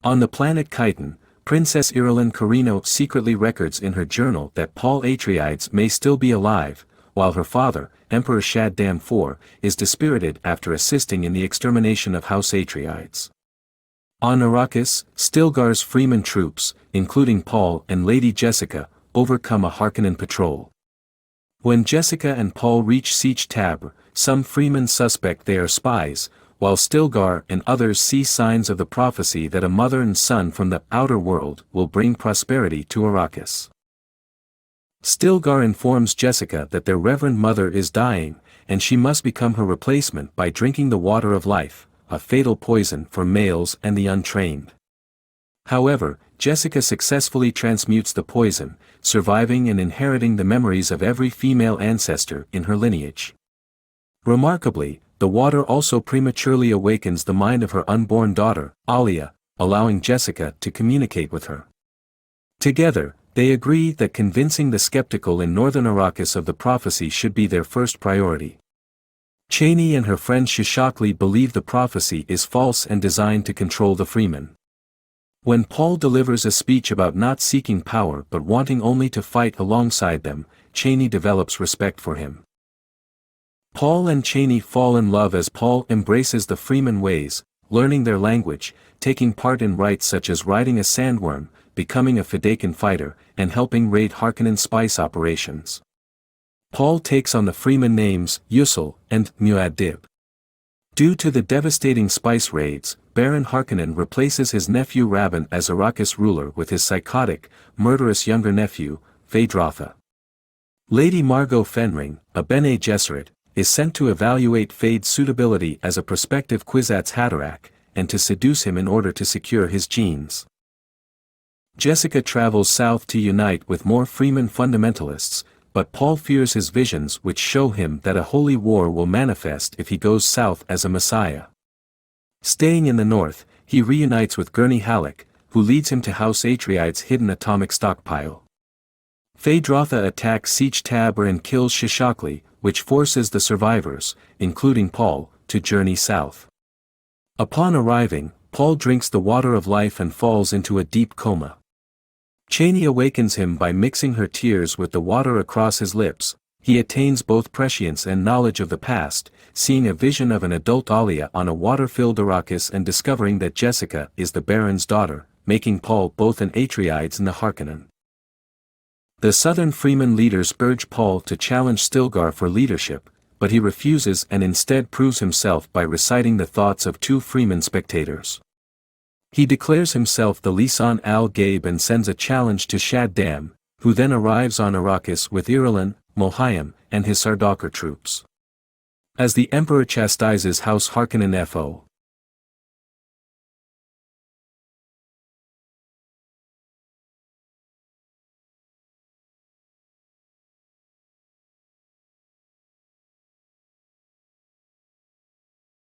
On the planet Chiton, Princess Irulan Carino secretly records in her journal that Paul Atreides may still be alive, while her father, Emperor Shaddam IV, is dispirited after assisting in the extermination of House Atreides. On Arrakis, Stilgar's Freeman troops, including Paul and Lady Jessica, overcome a Harkonnen patrol. When Jessica and Paul reach Siege Tabr, some Freemen suspect they are spies, while Stilgar and others see signs of the prophecy that a mother and son from the outer world will bring prosperity to Arrakis. Stilgar informs Jessica that their reverend mother is dying, and she must become her replacement by drinking the water of life, a fatal poison for males and the untrained. However, Jessica successfully transmutes the poison, surviving and inheriting the memories of every female ancestor in her lineage. Remarkably, the water also prematurely awakens the mind of her unborn daughter, Alia, allowing Jessica to communicate with her. Together, they agree that convincing the skeptical in northern Arrakis of the prophecy should be their first priority. Chani and her friend Shishakli believe the prophecy is false and designed to control the Freemen. When Paul delivers a speech about not seeking power but wanting only to fight alongside them, Chani develops respect for him. Paul and Chani fall in love as Paul embraces the Freeman ways, learning their language, taking part in rites such as riding a sandworm, becoming a Fedaykin fighter, and helping raid Harkonnen spice operations. Paul takes on the Freeman names Yusul and Muad'Dib. Due to the devastating spice raids, Baron Harkonnen replaces his nephew Rabban as Arrakis ruler with his psychotic, murderous younger nephew, Phaedrotha. Lady Margot Fenring, a Bene Gesserit, is sent to evaluate Fade's suitability as a prospective Kwisatz Haderach, and to seduce him in order to secure his genes. Jessica travels south to unite with more Freeman fundamentalists, but Paul fears his visions which show him that a holy war will manifest if he goes south as a messiah. Staying in the north, he reunites with Gurney Halleck, who leads him to House Atreides' hidden atomic stockpile. Phaedrotha attacks Siege Tabr and kills Shishakli, which forces the survivors, including Paul, to journey south. Upon arriving, Paul drinks the water of life and falls into a deep coma. Chani awakens him by mixing her tears with the water across his lips. He attains both prescience and knowledge of the past, seeing a vision of an adult Alia on a water-filled Arrakis and discovering that Jessica is the Baron's daughter, making Paul both an Atreides and a Harkonnen. The Southern Freeman leaders urge Paul to challenge Stilgar for leadership, but he refuses and instead proves himself by reciting the thoughts of two Freeman spectators. He declares himself the Lisan al-Gaib and sends a challenge to Shaddam, who then arrives on Arrakis with Irulan, Mohiam, and his Sardaukar troops. As the Emperor chastises House Harkonnen FO,